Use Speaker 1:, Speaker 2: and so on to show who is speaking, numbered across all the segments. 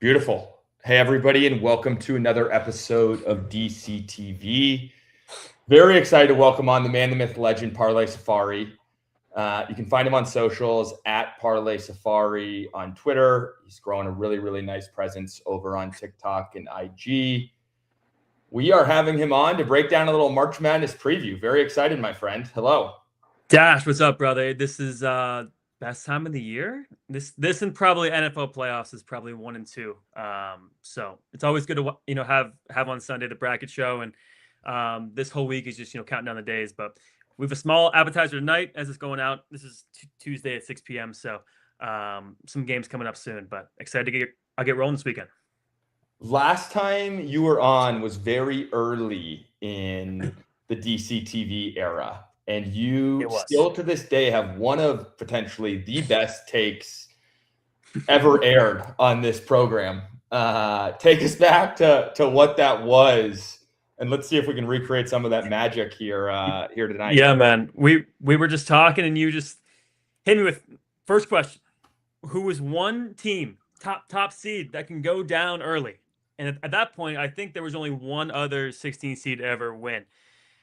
Speaker 1: Beautiful. Hey, everybody, and welcome to another episode of DCTV. Very excited to welcome on the man, the myth, legend, Parlay Safari. You can find him on socials at Parlay Safari on Twitter. He's growing a really, really nice presence over on TikTok and IG. We are having him on to break down a little March Madness preview. Very excited, my friend. Hello.
Speaker 2: Dash, what's up, brother? This is best time of the year. This and probably NFL playoffs is probably 1 and 2. So it's always good to have on Sunday the bracket show, and this whole week is just counting down the days. But we have a small appetizer tonight as it's going out. This is Tuesday at 6 p.m. So some games coming up soon. But excited to get rolling this weekend.
Speaker 1: Last time you were on was very early in the DCTV era. And you still to this day have one of potentially the best takes ever aired on this program. Take us back to what that was, and let's see if we can recreate some of that magic here tonight.
Speaker 2: Yeah, man. We were just talking, and you just hit me with first question: who was one team top seed that can go down early? And at that point, I think there was only one other 16 seed to ever win,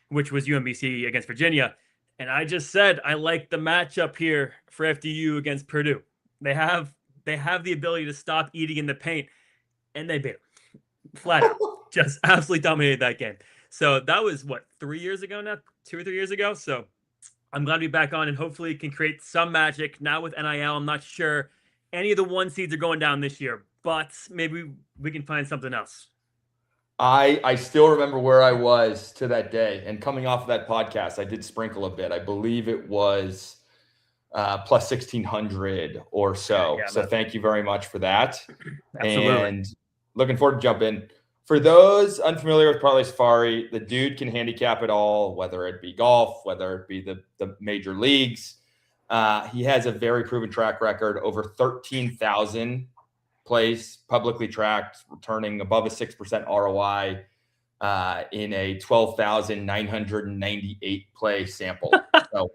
Speaker 2: which was UMBC against Virginia. And I just said I like the matchup here for FDU against Purdue. They have the ability to stop eating in the paint, and they beat them flat out. Just absolutely dominated that game. So that was 3 years ago now, 2 or 3 years ago. So I'm glad to be back on, and hopefully can create some magic now with NIL. I'm not sure any of the 1 seeds are going down this year, but maybe we can find something else.
Speaker 1: I still remember where I was to that day, and coming off of that podcast, I did sprinkle a bit. I believe it was plus 1,600 or so.
Speaker 2: Yeah,
Speaker 1: so thank you very much for that.
Speaker 2: Absolutely.
Speaker 1: And looking forward to jump in. For those unfamiliar with Parlay Safari, the dude can handicap it all, whether it be golf, whether it be the major leagues. He has a very proven track record, over 13,000 plays publicly tracked, returning above a 6% ROI in a 12,998 play sample. So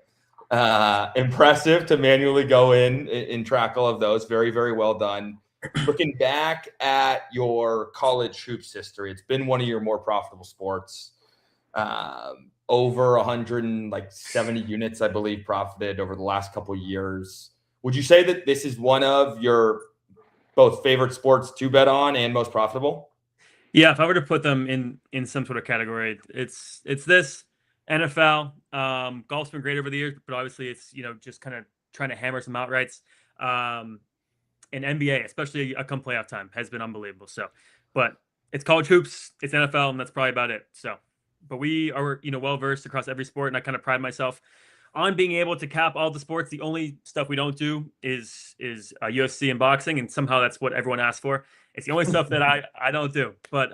Speaker 1: impressive to manually go in track all of those. Very, very well done. Looking back at your college hoops history, it's been one of your more profitable sports. Over 170 units, I believe, profited over the last couple of years. Would you say that this is one of your both favorite sports to bet on and most profitable?
Speaker 2: Yeah, if I were to put them in some sort of category, it's this NFL. Golf's been great over the years, but obviously it's just kind of trying to hammer some outrights. And NBA, especially come playoff time, has been unbelievable. So, but it's college hoops, it's NFL, and that's probably about it. So, but we are well versed across every sport, and I kind of pride myself on being able to cap all the sports. The only stuff we don't do is UFC and boxing, and somehow that's what everyone asks for. It's the only stuff that I don't do. But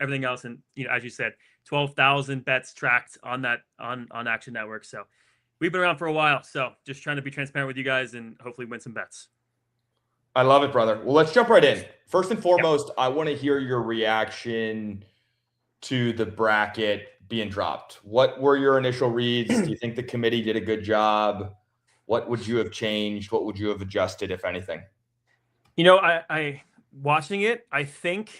Speaker 2: everything else, and as you said, 12,000 bets tracked on that on Action Network. So we've been around for a while. So just trying to be transparent with you guys and hopefully win some bets.
Speaker 1: I love it, brother. Well, let's jump right in. First and foremost, I want to hear your reaction to the bracket being dropped. What were your initial reads? Do you think the committee did a good job? What would you have changed? What would you have adjusted, if anything?
Speaker 2: I watching it, I think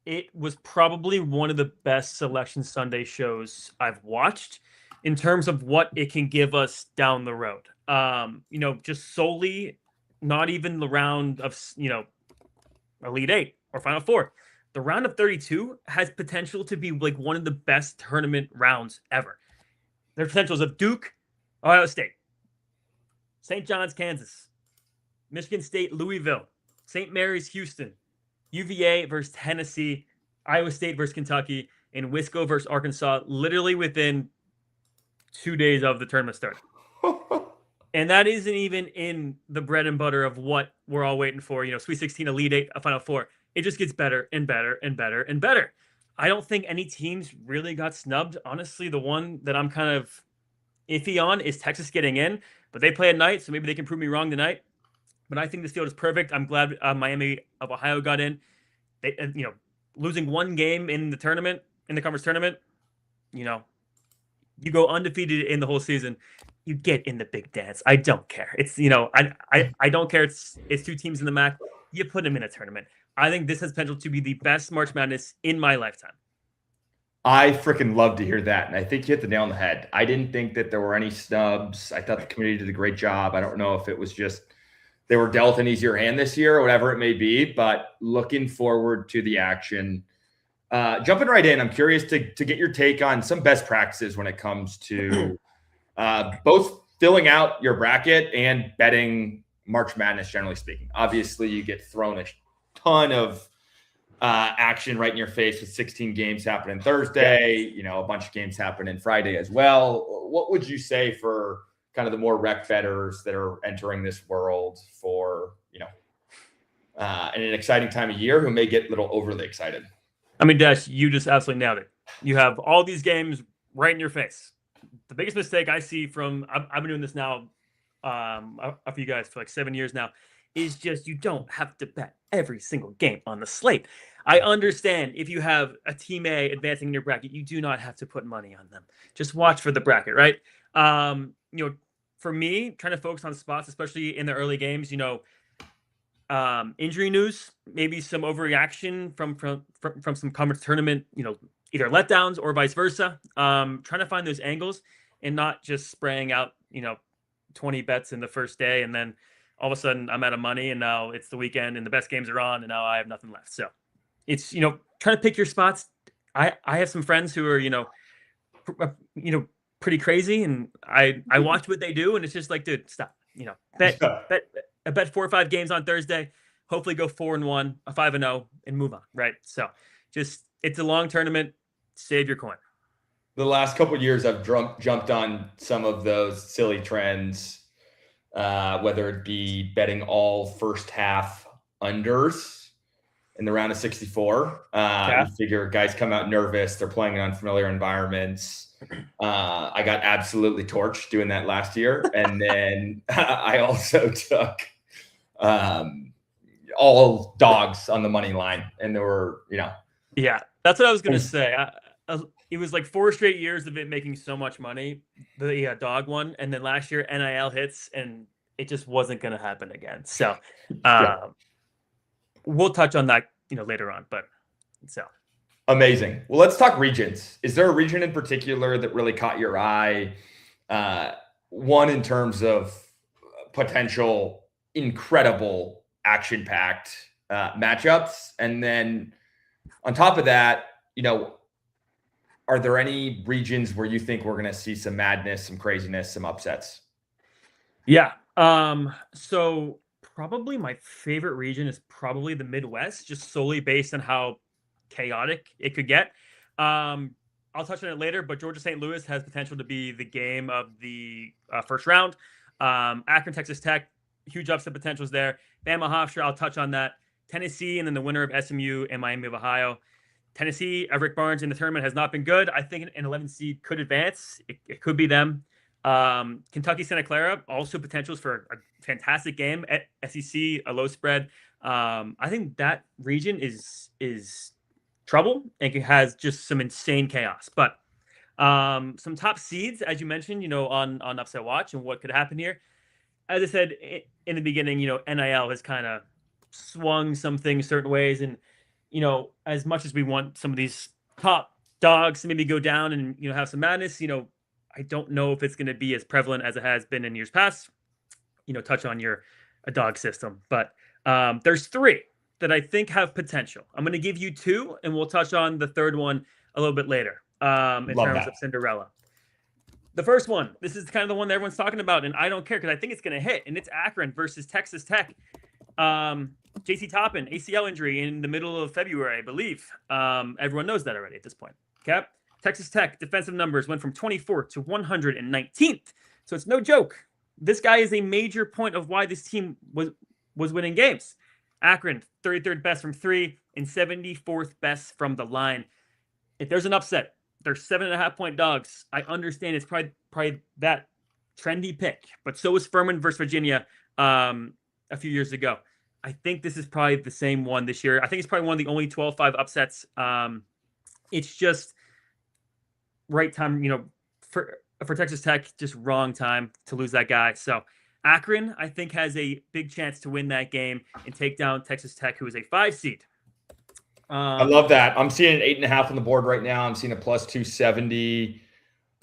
Speaker 2: it was probably one of the best Selection Sunday shows I've watched in terms of what it can give us down the road. Just solely, not even the round of Elite Eight or Final Four. The round of 32 has potential to be one of the best tournament rounds ever. There's potentials of Duke, Ohio State, St. John's, Kansas, Michigan State, Louisville, St. Mary's, Houston, UVA versus Tennessee, Iowa State versus Kentucky, and Wisco versus Arkansas, literally within 2 days of the tournament start. And that isn't even in the bread and butter of what we're all waiting for. Sweet 16, Elite Eight, a Final Four. It just gets better and better and better and better. I don't think any teams really got snubbed. Honestly, the one that I'm kind of iffy on is Texas getting in, but they play at night, so maybe they can prove me wrong tonight. But I think this field is perfect. I'm glad Miami of Ohio got in. They, losing one game in the tournament, in the conference tournament, you go undefeated in the whole season. You get in the big dance. I don't care. It's I don't care. It's two teams in the MAC. you put him in a tournament. I think this has potential to be the best March Madness in my lifetime.
Speaker 1: I freaking love to hear that. And I think you hit the nail on the head. I didn't think that there were any snubs. I thought the community did a great job. I don't know if it was just they were dealt an easier hand this year or whatever it may be, but looking forward to the action. Jumping right in, I'm curious to get your take on some best practices when it comes to both filling out your bracket and betting March Madness, generally speaking. Obviously, you get thrown a ton of action right in your face with 16 games happening Thursday, a bunch of games happening Friday as well. What would you say for kind of the more rec bettors that are entering this world for, in an exciting time of year who may get a little overly excited?
Speaker 2: I mean, Dash, you just absolutely nailed it. You have all these games right in your face. The biggest mistake I see I've been doing this now for you guys for like 7 years now, is just you don't have to bet every single game on the slate. I understand if you have a team A advancing in your bracket, you do not have to put money on them. Just watch for the bracket, right? For me, trying to focus on spots, especially in the early games, injury news, maybe some overreaction from some conference tournament, either letdowns or vice versa. Trying to find those angles and not just spraying out, 20 bets in the first day and then all of a sudden I'm out of money and now it's the weekend and the best games are on and now I have nothing left. So it's, trying to pick your spots. I have some friends who are, pretty crazy and I watch what they do and it's just like, dude, stop, bet 4 or 5 games on Thursday, hopefully go 4-1, a 5-0 and move on. Right. So just, it's a long tournament. Save your coin.
Speaker 1: The last couple of years I've jumped on some of those silly trends, whether it be betting all first half unders in the round of 64. You figure guys come out nervous. They're playing in unfamiliar environments. I got absolutely torched doing that last year. And then I also took all dogs on the money line. And there were,
Speaker 2: Yeah, that's what I was going to say. It was like 4 straight years of it making so much money, the dog one. And then last year NIL hits and it just wasn't going to happen again. So we'll touch on that, later on, but so.
Speaker 1: Amazing. Well, let's talk regions. Is there a region in particular that really caught your eye? One, in terms of potential incredible action-packed matchups. And then on top of that, are there any regions where you think we're going to see some madness, some craziness, some upsets?
Speaker 2: Yeah. So probably my favorite region is probably the Midwest, just solely based on how chaotic it could get. I'll touch on it later, but Georgia St. Louis has potential to be the game of the first round. Akron, Texas Tech, huge upset potentials there. Bama, Hofstra, I'll touch on that. Tennessee, and then the winner of SMU and Miami of Ohio. Tennessee, Rick Barnes in the tournament has not been good. I think an 11 seed could advance. It could be them. Kentucky, Santa Clara, also potentials for a fantastic game at SEC, a low spread. I think that region is trouble and has just some insane chaos. But some top seeds, as you mentioned, on Upset Watch and what could happen here. As I said in the beginning, NIL has kind of swung some things certain ways. And, as much as we want some of these top dogs to maybe go down and, have some madness, I don't know if it's going to be as prevalent as it has been in years past. Touch on a dog system. But there's 3 that I think have potential. I'm going to give you 2, and we'll touch on the third one a little bit later in terms of Cinderella. The first one, this is kind of the one that everyone's talking about, and I don't care because I think it's going to hit, and it's Akron versus Texas Tech. JC Toppin, ACL injury in the middle of February, I believe. Everyone knows that already at this point. Okay. Texas Tech defensive numbers went from 24th to 119th. So it's no joke. This guy is a major point of why this team was winning games. Akron, 33rd best from 3 and 74th best from the line. If there's an upset, they're 7.5-point dogs. I understand it's probably that trendy pick, but so was Furman versus Virginia a few years ago. I think this is probably the same one this year. I think it's probably one of the only 12-5 upsets. It's just right time, for Texas Tech, just wrong time to lose that guy. So Akron, I think, has a big chance to win that game and take down Texas Tech, who is a 5 seed.
Speaker 1: I love that. I'm seeing an 8.5 on the board right now. I'm seeing a plus 270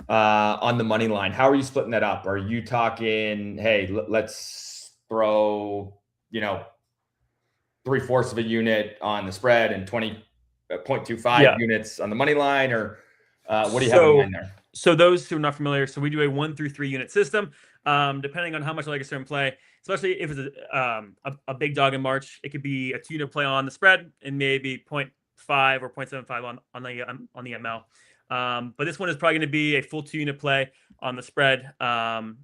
Speaker 1: on the money line. How are you splitting that up? Are you talking, hey, let's throw, 3/4 of a unit on the spread and 20.25 units on the money line, or what do you have in mind there?
Speaker 2: So those who are not familiar, so we do a 1 through 3 unit system. Depending on how much I like a certain play, especially if it's a big dog in March, it could be a 2 unit play on the spread and maybe 0.5 or 0.75 on the ML. But this one is probably going to be a full 2 unit play on the spread, and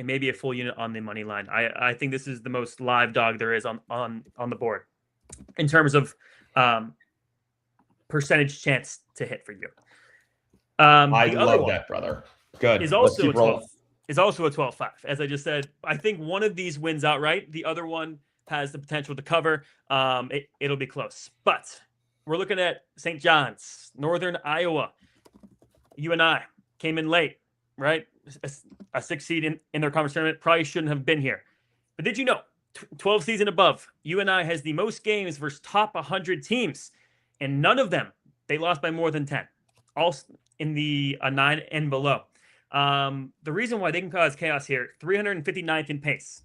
Speaker 2: maybe a full unit on the money line. I think this is the most live dog there is on the board in terms of percentage chance to hit for you.
Speaker 1: I love that, brother. Good.
Speaker 2: Is also a 12-5. As I just said, I think one of these wins outright. The other one has the potential to cover. It'll be close. But we're looking at St. John's, Northern Iowa. UNI came in late, right? A 6 seed in their conference tournament. Probably shouldn't have been here. But did you know, 12 seeds and above, UNI has the most games versus top 100 teams. And none of them, they lost by more than 10. All in the 9 and below. The reason why they can cause chaos here, 359th in pace,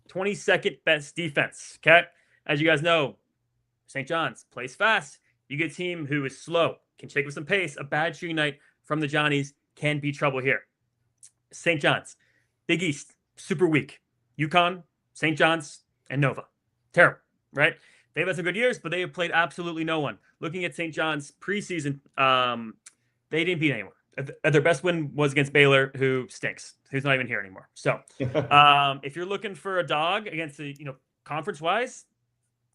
Speaker 2: 22nd best defense. Okay, as you guys know, St. John's plays fast. You get a team who is slow, can shake with some pace. A bad shooting night from the Johnnies can be trouble here. St. John's, Big East, super weak. UConn, St. John's, and Nova, terrible, right? They've had some good years, but they have played absolutely no one. Looking at St. John's preseason, they didn't beat anyone. Their best win was against Baylor, who stinks, who's not even here anymore. So if you're looking for a dog against the, conference-wise,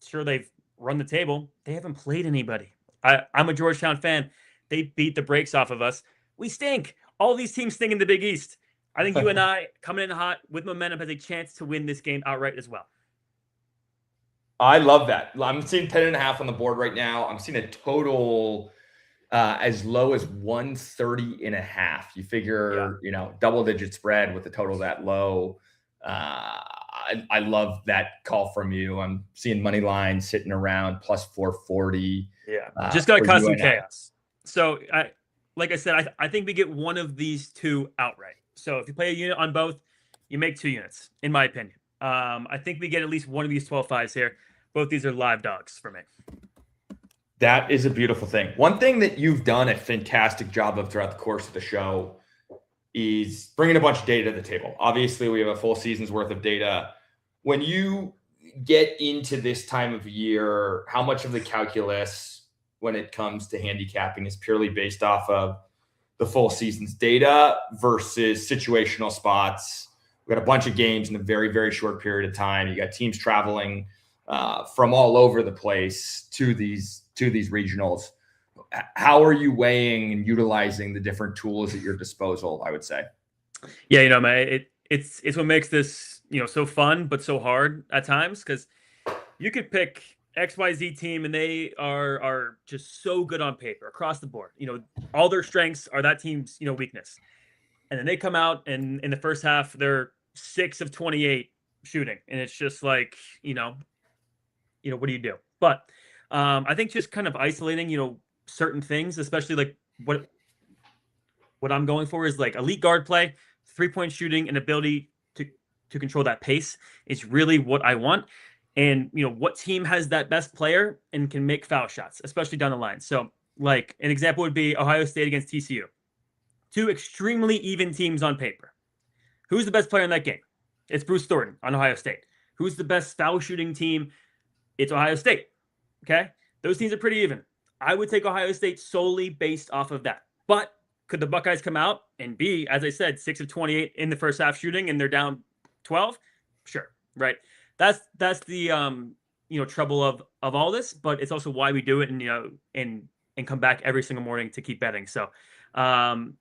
Speaker 2: sure, they've run the table. They haven't played anybody. I'm a Georgetown fan. They beat the brakes off of us. We stink. All these teams stink in the Big East. I think you and I, coming in hot with momentum, has a chance to win this game outright as well.
Speaker 1: I love that. I'm seeing 10.5 on the board right now. I'm seeing a total as low as 130.5. You figure, double-digit spread with the total that low. I love that call from you. I'm seeing money line sitting around plus 440.
Speaker 2: Yeah, just got to cause some chaos. So, like I said, I think we get one of these two outright. So if you play a unit on both, you make 2 units, in my opinion. I think we get at least one of these 12-5s here. Both these are live dogs for me.
Speaker 1: That is a beautiful thing. One thing that you've done a fantastic job of throughout the course of the show is bringing a bunch of data to the table. Obviously, we have a full season's worth of data. When you get into this time of year, how much of the calculus when it comes to handicapping is purely based off of the full season's data versus situational spots? We've got a bunch of games in a very, very short period of time. You got teams traveling from all over the place to these regionals. How are you weighing and utilizing the different tools at your disposal, I would say?
Speaker 2: Yeah, man, it's what makes this, so fun, but so hard at times, because you could pick XYZ team and they are just so good on paper across the board. All their strengths are that team's, weakness. And then they come out and in the first half, they're 6 of 28 shooting. And it's just like, what do you do? But I think just kind of isolating, certain things, especially like what I'm going for is like elite guard play, 3-point shooting, and ability to control that pace is really what I want. And, what team has that best player and can make foul shots, especially down the line. So like an example would be Ohio State against TCU. 2 extremely even teams on paper. Who's the best player in that game? It's Bruce Thornton on Ohio State. Who's the best foul shooting team? It's Ohio State. Okay. Those teams are pretty even. I would take Ohio State solely based off of that. But could the Buckeyes come out and be, as I said, 6 of 28 in the first half shooting and they're down 12? Sure. Right. That's the, trouble of all this, but it's also why we do it and come back every single morning to keep betting. So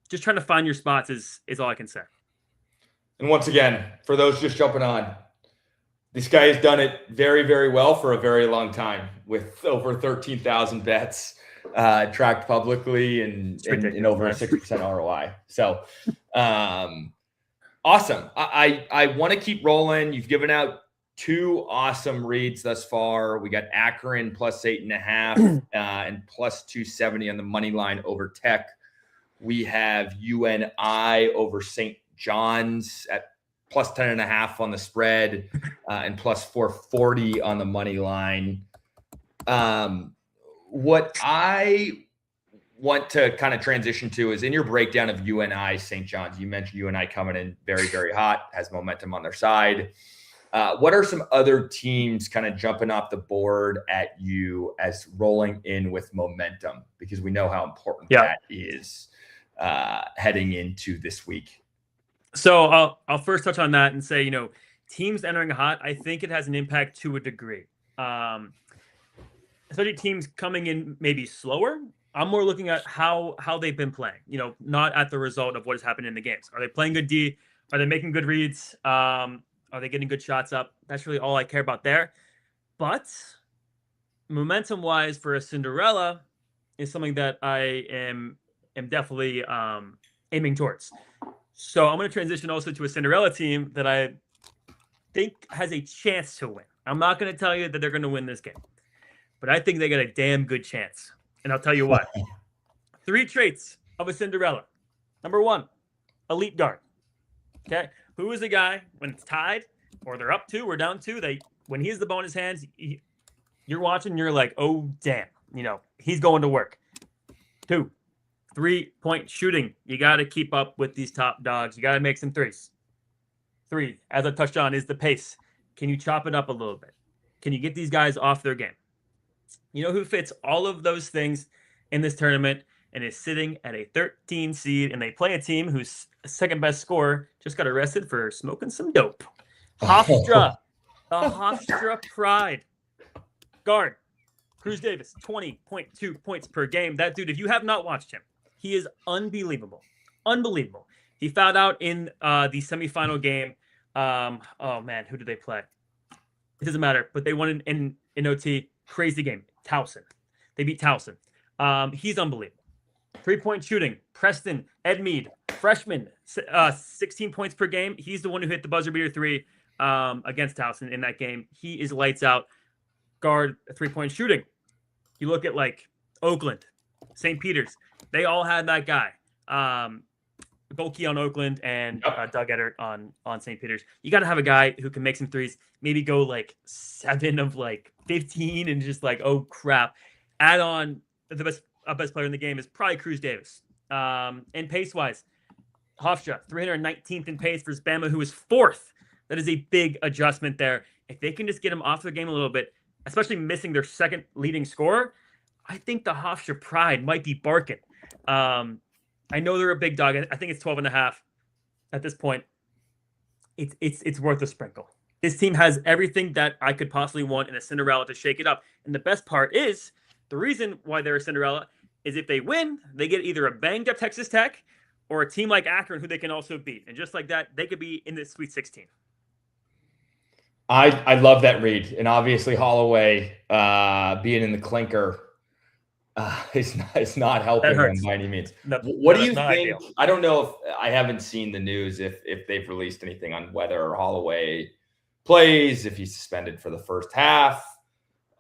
Speaker 2: just trying to find your spots is all I can say.
Speaker 1: And once again, for those just jumping on, this guy has done it very, very well for a very long time with over 13,000 bets tracked publicly and over a 6% ROI. So Awesome. I want to keep rolling. You've given out 2 awesome reads thus far. We got Akron plus 8.5 and plus 270 on the money line over Tech. We have UNI over St. John's at plus 10.5 on the spread and plus 440 on the money line. What I want to kind of transition to is in your breakdown of UNI St. John's, you mentioned UNI coming in very, very hot, has momentum on their side. What are some other teams kind of jumping off the board at you as rolling in with momentum? Because we know how important that is heading into this week.
Speaker 2: So I'll first touch on that and say, teams entering hot, I think it has an impact to a degree. Especially teams coming in maybe slower. I'm more looking at how they've been playing, not at the result of what has happened in the games. Are they playing good D? Are they making good reads? Are they getting good shots up? That's really all I care about there. But momentum-wise for a Cinderella is something that I am definitely aiming towards. So I'm going to transition also to a Cinderella team that I think has a chance to win. I'm not going to tell you that they're going to win this game, but I think they got a damn good chance. And I'll tell you what. 3 traits of a Cinderella. Number 1, elite guard. Okay? Who is the guy when it's tied or they're up 2 or down 2, when he has the ball in his hands, you're watching, you're like, oh, damn. He's going to work. 2, 3-point shooting. You got to keep up with these top dogs. You got to make some threes. 3, as I touched on, is the pace. Can you chop it up a little bit? Can you get these guys off their game? You know who fits all of those things in this tournament and is sitting at a 13 seed, and they play a team whose second best scorer just got arrested for smoking some dope. Hofstra. The Hofstra Pride. Guard. Cruz Davis, 20.2 points per game. That dude, if you have not watched him, he is unbelievable. Unbelievable. He fouled out in the semifinal game. Oh, man, who did they play? It doesn't matter, but they won in OT. Crazy game. Towson. They beat Towson. He's unbelievable. 3-point shooting. Preston Edmead, freshman, 16 points per game. He's the one who hit the buzzer beater 3 against Towson in that game. He is lights out. Guard, 3-point shooting. You look at like Oakland, St. Peter's. They all had that guy. Bulky on Oakland and Doug Eddard on St. Peter's. You got to have a guy who can make some threes, maybe go like 7 of like 15 and just like, oh crap. Add on the best player in the game is probably Cruz Davis. And pace-wise, Hofstra, 319th in pace versus Bama, who is 4th. That is a big adjustment there. If they can just get them off their game a little bit, especially missing their second leading scorer, I think the Hofstra Pride might be barking. I know they're a big dog. I think it's 12.5 at this point. It's worth a sprinkle. This team has everything that I could possibly want in a Cinderella to shake it up. And the best part is, the reason why they're a Cinderella is if they win, they get either a banged up Texas Tech or a team like Akron who they can also beat. And just like that, they could be in the Sweet 16.
Speaker 1: I love that read. And obviously Holloway being in the clinker, it's not helping them by any means. What do you think? Ideal. I don't know if I haven't seen the news if they've released anything on whether Holloway plays, if he's suspended for the first half.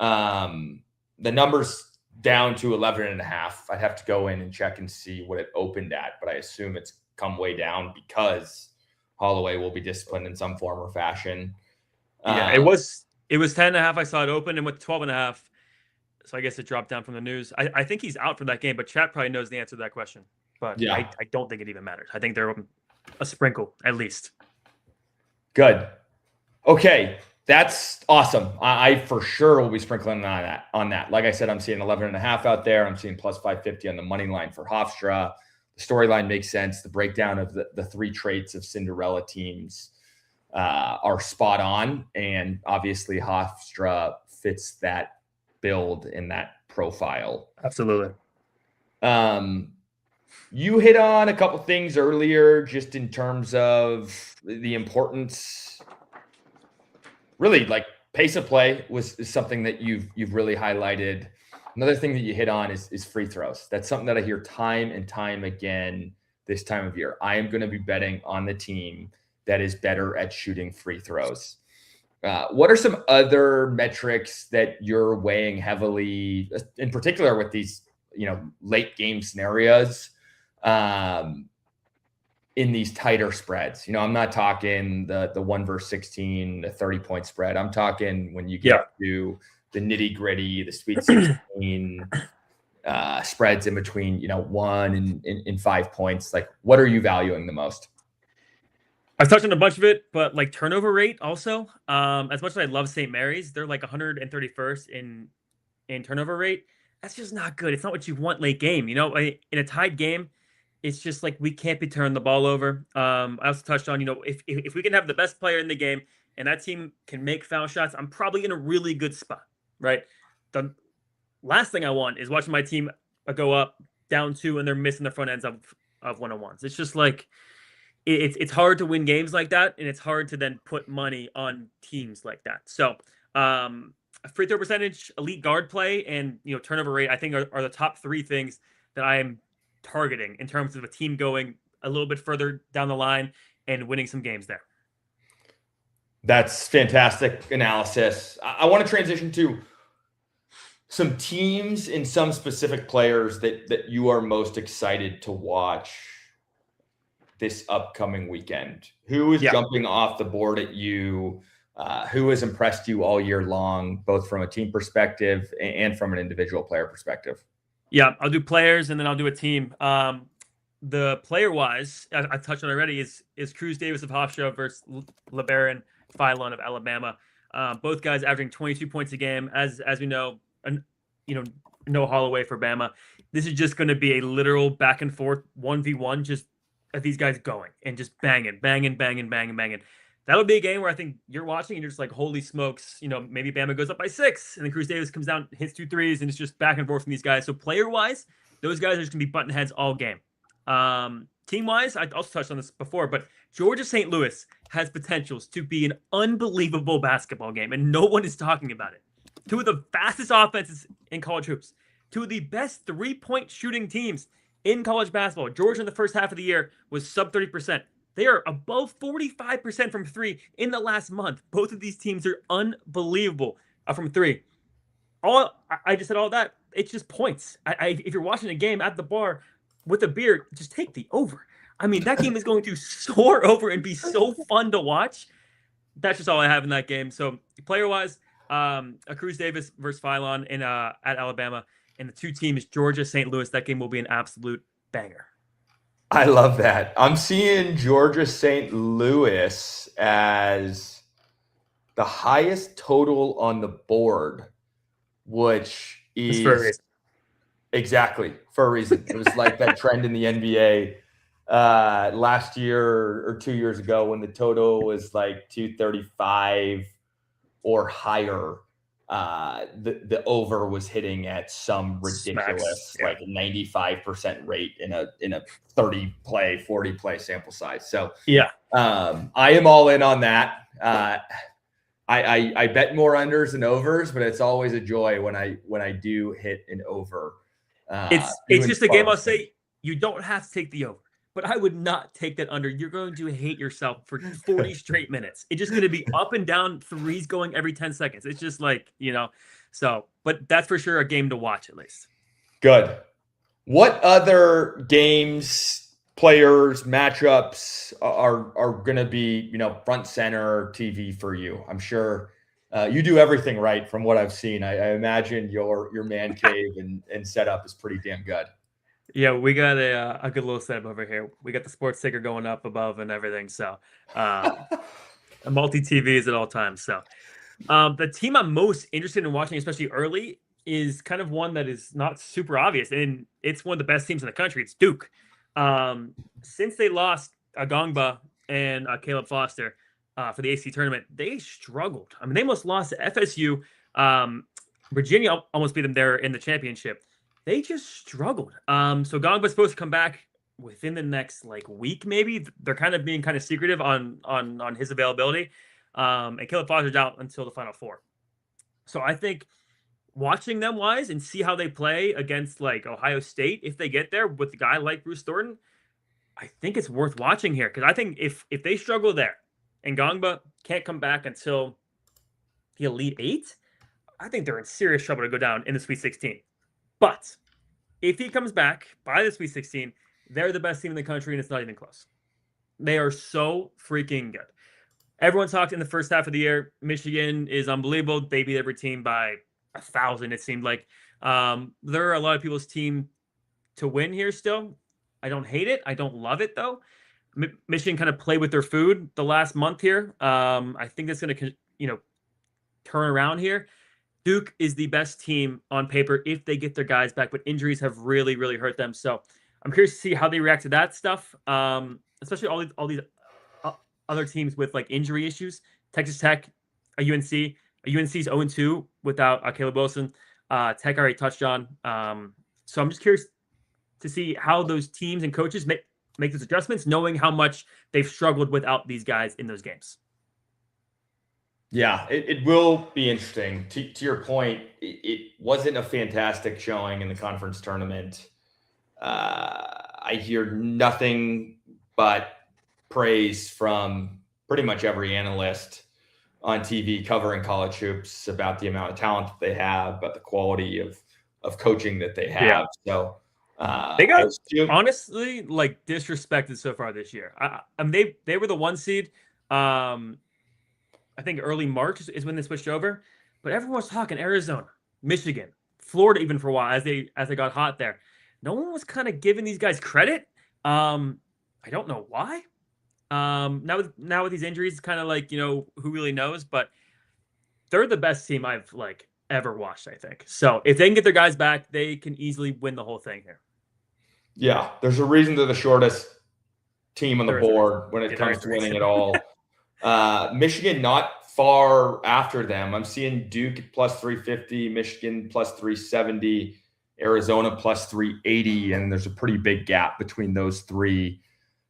Speaker 1: The number's down to 11.5. I'd have to go in and check and see what it opened at, but I assume it's come way down because Holloway will be disciplined in some form or fashion.
Speaker 2: Yeah, it was 10.5. I saw it open, and with 12.5. So I guess it dropped down from the news. I think he's out for that game, but chat probably knows the answer to that question. But yeah. I don't think it even matters. I think they're a sprinkle at least.
Speaker 1: Good. Okay, that's awesome. I for sure will be sprinkling on that. Like I said, I'm seeing 11.5 out there. I'm seeing plus 550 on the money line for Hofstra. The storyline makes sense. The breakdown of the 3 traits of Cinderella teams are spot on, and obviously Hofstra fits that build in that profile.
Speaker 2: Absolutely.
Speaker 1: You hit on a couple things earlier just in terms of the importance, really, like pace of play is something that you've really highlighted. Another thing that you hit on is free throws. That's something that I hear time and time again this time of year. I am going to be betting on the team that is better at shooting free throws. What are some other metrics that you're weighing heavily, in particular with these, late game scenarios, in these tighter spreads? I'm not talking the 1 versus 16, the 30-point spread. I'm talking when you get to the nitty gritty, the Sweet 16 spreads in between, 1 and 5 points. Like, what are you valuing the most?
Speaker 2: I've touched on a bunch of it, but like turnover rate also. As much as I love St. Mary's, they're like 131st in turnover rate. That's just not good. It's not what you want late game. In a tied game, it's just like we can't be turning the ball over. I also touched on, if we can have the best player in the game and that team can make foul shots, I'm probably in a really good spot, right? The last thing I want is watching my team go up, down 2, and they're missing the front ends of one-on-ones. It's just like it's hard to win games like that, and it's hard to then put money on teams like that. So free throw percentage, elite guard play, and turnover rate, I think are the top 3 things that I am targeting in terms of a team going a little bit further down the line and winning some games there.
Speaker 1: That's fantastic analysis. I want to transition to some teams and some specific players that you are most excited to watch this upcoming weekend. Who is jumping off the board at you? Who has impressed you all year long, both from a team perspective and from an individual player perspective?
Speaker 2: Yeah, I'll do players and then I'll do a team. The player-wise, I touched on already, is Cruz Davis of Hofstra versus LeBaron Philon of Alabama. Both guys averaging 22 points a game. As we know, no Holloway for Bama. This is just going to be a literal back and forth 1v1, just these guys going and just banging. That would be a game where I think you're watching and you're just like, holy smokes, maybe Bama goes up by 6 and then Cruz Davis comes down, hits 2 threes, and it's just back and forth from these guys. So player-wise, those guys are just going to be button heads all game. Team-wise, I also touched on this before, but Georgia St. Louis has potentials to be an unbelievable basketball game, and no one is talking about it. 2 of the fastest offenses in college hoops, 2 of the best 3-point shooting teams in college basketball. Georgia in the first half of the year was sub 30%. They are above 45% from 3 in the last month. Both of these teams are unbelievable from 3. I just said all that. It's just points. If you're watching a game at the bar with a beer, just take the over. I mean, that game is going to soar over and be so fun to watch. That's just all I have in that game. So player-wise, a Cruz Davis versus Philon at Alabama. And the 2 teams, Georgia, St. Louis, that game will be an absolute banger.
Speaker 1: I love that. I'm seeing Georgia St. Louis as the highest total on the board, which is
Speaker 2: for a reason.
Speaker 1: Exactly, for a reason. It was like that trend in the NBA last year or 2 years ago when the total was like 235 or higher. The over was hitting at some ridiculous like 95% rate in a 30 play, 40 play sample size. So I am all in on that. I bet more unders than overs, but it's always a joy when I do hit an over.
Speaker 2: It's just a game I'll say you don't have to take the over, but I would not take that under. You're going to hate yourself for 40 straight minutes. It's just going to be up and down threes going every 10 seconds. It's just like, so, but that's for sure a game to watch at least.
Speaker 1: Good. What other games, players, matchups are going to be, front center TV for you? I'm sure you do everything right from what I've seen. I imagine your man cave and setup is pretty damn good.
Speaker 2: Yeah, we got a good little setup over here. We got the sports ticker going up above and everything. So multi-TVs at all times. So the team I'm most interested in watching, especially early, is kind of one that is not super obvious. And it's one of the best teams in the country. It's Duke. Since they lost Agongba and Caleb Foster for the AC tournament, they struggled. I mean, they almost lost to FSU. Virginia almost beat them there in the championship. They just struggled. So Gongba's supposed to come back within the next week, maybe. They're kind of being kind of secretive on his availability. And Caleb Foster's out until the Final Four. So I think watching them wise and see how they play against Ohio State, if they get there with a guy like Bruce Thornton, I think it's worth watching here because I think if they struggle there and Gongba can't come back until the Elite Eight, I think they're in serious trouble to go down in the Sweet 16. But if he comes back by the Sweet 16, they're the best team in the country, and it's not even close. They are so freaking good. Everyone talked in the first half of the year. Michigan is unbelievable. They beat every team by 1,000, it seemed like. There are a lot of people's team to win here still. I don't hate it. I don't love it, though. Michigan kind of played with their food the last month here. I think that's going to, turn around here. Duke is the best team on paper if they get their guys back, but injuries have really, really hurt them. So I'm curious to see how they react to that stuff, especially all these other teams with like injury issues. Texas Tech, a UNC. UNC's 0-2 without Caleb Wilson. Tech already touched on. So I'm just curious to see how those teams and coaches make those adjustments, knowing how much they've struggled without these guys in those games.
Speaker 1: Yeah, it will be interesting. To your point, it wasn't a fantastic showing in the conference tournament. I hear nothing but praise from pretty much every analyst on TV covering college hoops about the amount of talent that they have, about the quality of coaching that they have. Yeah. So
Speaker 2: they got honestly like disrespected so far this year. I mean, they were the 1 seed. I think early March is when they switched over, but everyone was talking Arizona, Michigan, Florida, even for a while as they got hot there. No one was kind of giving these guys credit. I don't know why. Now with these injuries, it's kind of like, who really knows? But they're the best team I've like ever watched, I think. So if they can get their guys back, they can easily win the whole thing here.
Speaker 1: Yeah, there's a reason they're the shortest team on the board when it comes to winning it all. Michigan not far after them. I'm seeing Duke at plus 350, Michigan plus 370, Arizona plus 380, and there's a pretty big gap between those three.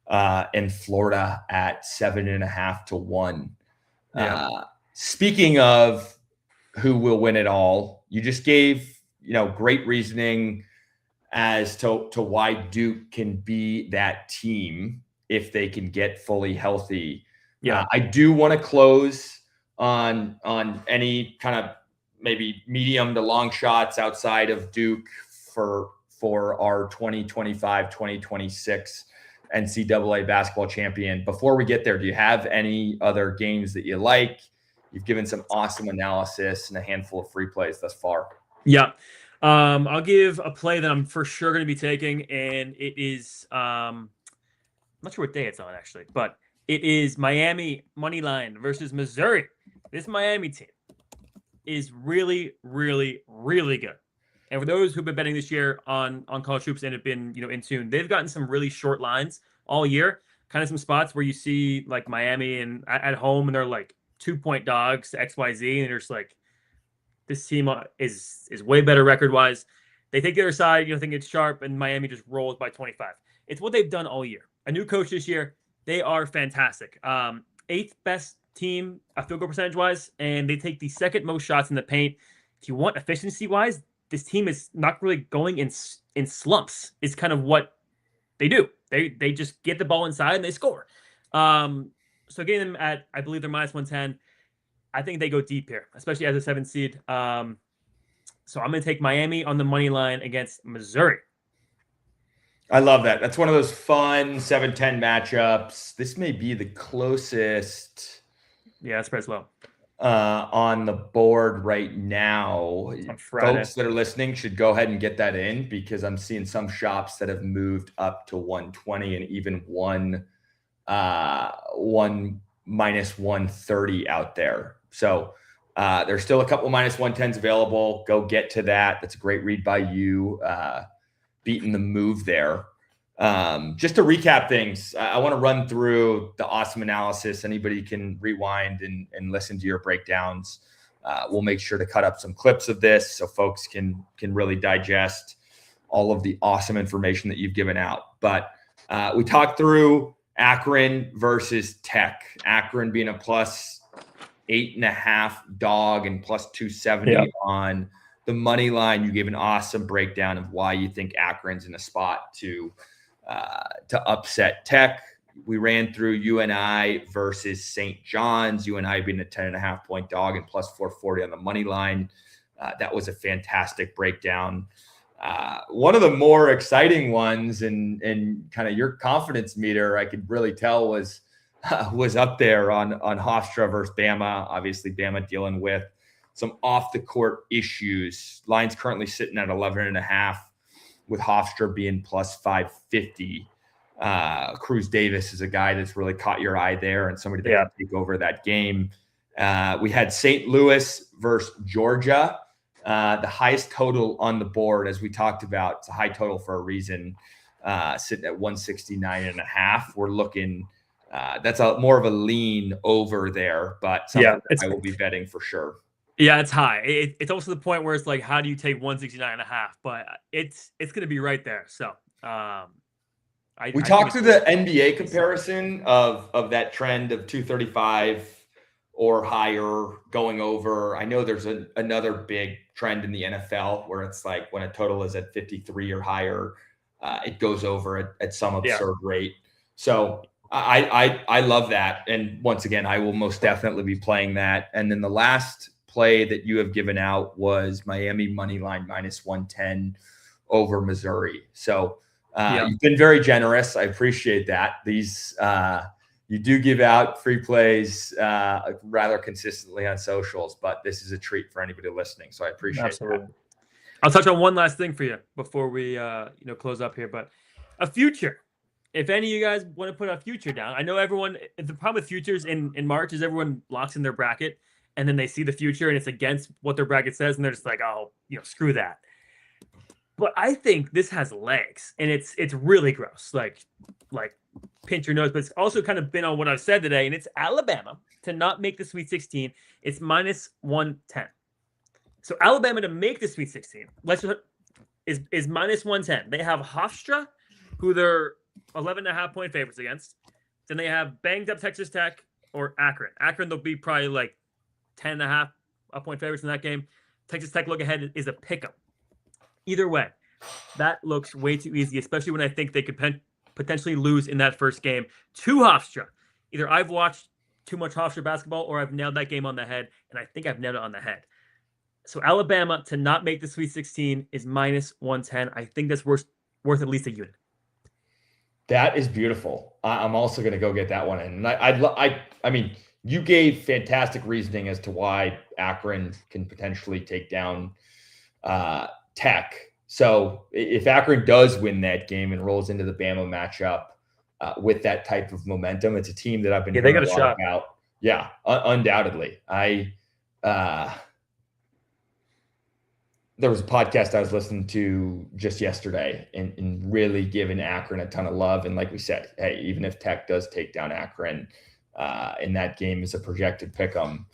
Speaker 1: And Florida at 7.5 to 1. Yeah. Speaking of who will win it all, you just gave great reasoning as to why Duke can be that team if they can get fully healthy. Yeah, I do want to close on any kind of maybe medium to long shots outside of Duke for our 2025-2026 NCAA basketball champion. Before we get there, do you have any other games that you like? You've given some awesome analysis and a handful of free plays thus far.
Speaker 2: Yeah. I'll give a play that I'm for sure going to be taking, and it is I'm not sure what day it's on actually, but it is Miami money line versus Missouri. This Miami team is really, really, really good. And for those who've been betting this year on college hoops and have been, in tune, they've gotten some really short lines all year. Kind of some spots where you see like Miami and at home, and they're like 2-point dogs to XYZ, and you're just like, this team is way better record wise. They take the other side, think it's sharp, and Miami just rolls by 25. It's what they've done all year. A new coach this year. They are fantastic. 8th best team field goal percentage wise, and they take the 2nd most shots in the paint. If you want efficiency wise, this team is not really going in slumps. It's kind of what they do. They just get the ball inside and they score. So getting them at, I believe they're minus 110. I think they go deep here, especially as a 7th seed. So I'm going to take Miami on the money line against Missouri.
Speaker 1: I love that. That's one of those fun 7-10 matchups. This may be the closest.
Speaker 2: Yeah, spread's low.
Speaker 1: On the board right now. Folks that are listening should go ahead and get that in, because I'm seeing some shops that have moved up to 120 and even one minus 130 out there. So there's still a couple minus 110s available. Go get to that. That's a great read by you. Beating the move there. Just to recap things, I want to run through the awesome analysis. Anybody can rewind and listen to your breakdowns. We'll make sure to cut up some clips of this so folks can really digest all of the awesome information that you've given out. But we talked through Akron versus Tech. Akron being a plus 8.5 dog and plus 270 on the money line. You gave an awesome breakdown of why you think Akron's in a spot to to upset Tech. We ran through UNI versus St. John's. UNI being a 10.5-point dog and plus 440 on the money line. That was a fantastic breakdown. One of the more exciting ones and kind of your confidence meter, I could really tell was up there on Hofstra versus Bama. Obviously, Bama dealing with some off the court issues. Line's currently sitting at 11.5, with Hofstra being plus 550. Cruz Davis is a guy that's really caught your eye there and somebody that can take over that game. We had St. Louis versus Georgia. The highest total on the board, as we talked about, it's a high total for a reason, sitting at 169.5. We're looking, that's more of a lean over there, but something that I will be betting for sure.
Speaker 2: Yeah, it's high. It's also the point where it's like, how do you take 169.5? But it's going to be right there. So
Speaker 1: we talked through the NBA comparison of that trend of 235 or higher going over. I know there's another big trend in the NFL where it's like when a total is at 53 or higher, it goes over at some absurd rate. So I love that. And once again, I will most definitely be playing that. And then the last play that you have given out was Miami money line minus 110 over Missouri. So you've been very generous. I appreciate that. These you do give out free plays rather consistently on socials, but this is a treat for anybody listening. So I appreciate that.
Speaker 2: I'll touch on one last thing for you before we close up here, but a future. If any of you guys want to put a future down, I know everyone. The problem with futures in March is everyone locks in their bracket, and then they see the future and it's against what their bracket says, and they're just like, oh, screw that. But I think this has legs, and it's really gross. Like pinch your nose, but it's also kind of been on what I've said today, and it's Alabama to not make the Sweet 16. It's minus 110. So Alabama to make the Sweet 16 is minus 110. They have Hofstra, who they're 11.5-point favorites against. Then they have banged up Texas Tech or Akron. Akron, they'll be probably like 10.5-point favorites in that game. Texas Tech look ahead is a pick'em. Either way, that looks way too easy, especially when I think they could potentially lose in that first game to Hofstra. Either I've watched too much Hofstra basketball or I've nailed that game on the head, and I think I've nailed it on the head. So Alabama to not make the Sweet 16 is minus 110. I think that's worth at least a unit.
Speaker 1: That is beautiful. I'm also going to go get that one in. And I mean, you gave fantastic reasoning as to why Akron can potentially take down Tech. So if Akron does win that game and rolls into the Bama matchup with that type of momentum, it's a team that I've been
Speaker 2: hearing a lot
Speaker 1: about. Yeah, undoubtedly. There was a podcast I was listening to just yesterday and really giving Akron a ton of love. And like we said, hey, even if Tech does take down Akron in that game as a projected pick'em,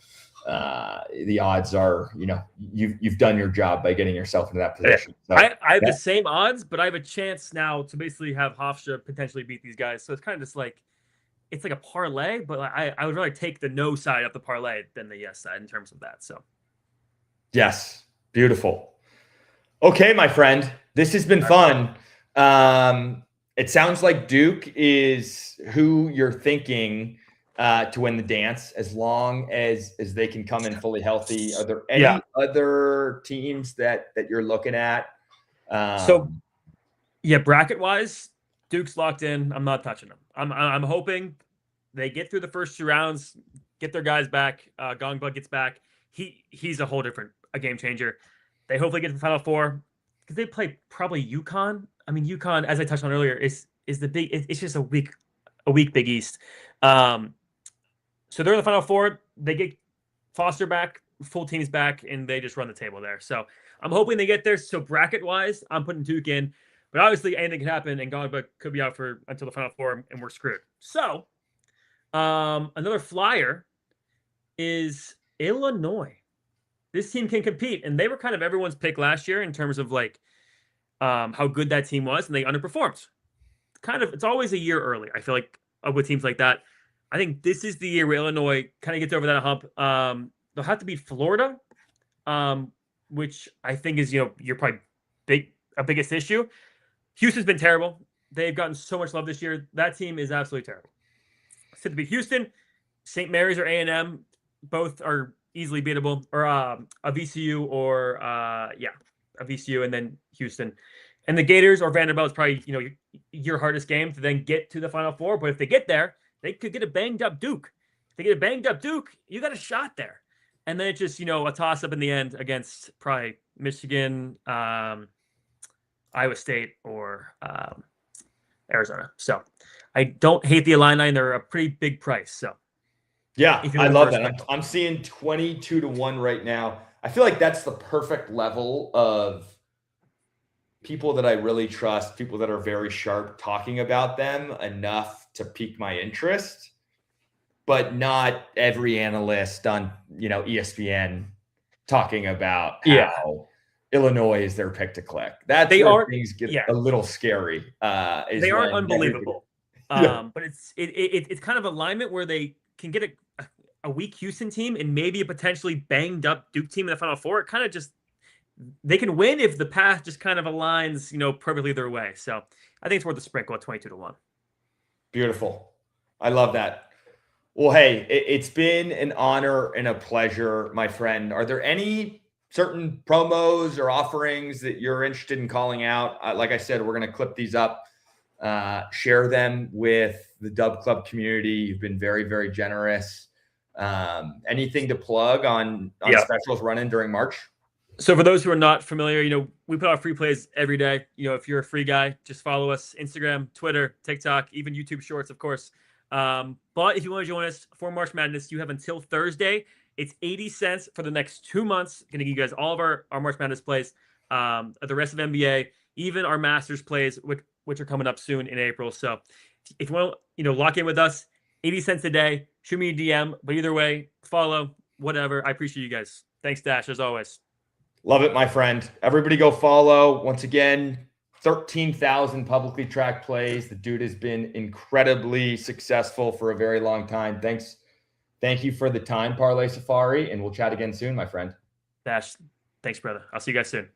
Speaker 1: the odds are, you've done your job by getting yourself into that position. So,
Speaker 2: I have the same odds, but I have a chance now to basically have Hofstra potentially beat these guys. So it's kind of just like, it's like a parlay, but I would rather take the no side of the parlay than the yes side in terms of that. So
Speaker 1: yes, beautiful. Okay, my friend, this has been fun. It sounds like Duke is who you're thinking to win the dance, as long as they can come in fully healthy. Are there any other teams that you're looking at?
Speaker 2: Bracket wise, Duke's locked in. I'm not touching them. I'm hoping they get through the first 2 rounds, get their guys back. Gongbud gets back. He's a whole different game changer. They hopefully get to the Final Four because they play probably UConn. I mean, UConn, as I touched on earlier, is the big. It's just a weak Big East. So they're in the Final Four. They get Foster back, full team's back, and they just run the table there. So I'm hoping they get there. So bracket-wise, I'm putting Duke in. But obviously, anything can happen, and Gongbud could be out until the Final Four, and we're screwed. So another flyer is Illinois. This team can compete, and they were kind of everyone's pick last year in terms of how good that team was, and they underperformed. It's always a year early, I feel like, with teams like that. I think this is the year where Illinois kind of gets over that hump. They'll have to beat Florida, which I think is, your probably biggest issue. Houston's been terrible. They've gotten so much love this year. That team is absolutely terrible. Set to beat Houston, St. Mary's or A&M, both are easily beatable. Or a VCU or a VCU and then Houston. And the Gators or Vanderbilt is probably your hardest game to then get to the Final Four. But if they get there, they could get a banged up Duke. If they get a banged up Duke, you got a shot there. And then it's just a toss up in the end against probably Michigan, Iowa State, or Arizona. So I don't hate the Illini. They're a pretty big price. So
Speaker 1: yeah, I love that. I'm seeing 22-1 right now. I feel like that's the perfect level of people that I really trust, people that are very sharp, talking about them enough to pique my interest, but not every analyst on ESPN talking about how Illinois is their pick to click. That's where things get a little scary.
Speaker 2: They aren't unbelievable, but it's kind of alignment where they can get a weak Houston team and maybe a potentially banged up Duke team in the Final Four. It kind of just they can win if the path just kind of aligns, perfectly their way. So I think it's worth a sprinkle at 22-1.
Speaker 1: Beautiful. I love that. Well, hey, it's been an honor and a pleasure, my friend. Are there any certain promos or offerings that you're interested in calling out? Like I said, we're going to clip these up, share them with the Dub Club community. You've been very, very generous. Anything to plug on specials running during March?
Speaker 2: So for those who are not familiar, we put out free plays every day. If you're a free guy, just follow us: Instagram, Twitter, TikTok, even YouTube Shorts, of course. But if you want to join us for March Madness, you have until Thursday. It's 80 cents for the next 2 months. Going to give you guys all of our March Madness plays, the rest of NBA, even our Masters plays, which are coming up soon in April. So if you want to, lock in with us, 80 cents a day. Shoot me a DM. But either way, follow, whatever. I appreciate you guys. Thanks, Dash, as always.
Speaker 1: Love it, my friend. Everybody go follow. Once again, 13,000 publicly tracked plays. The dude has been incredibly successful for a very long time. Thank you for the time, Parlay Safari, and we'll chat again soon, my friend.
Speaker 2: Dash, thanks, brother. I'll see you guys soon.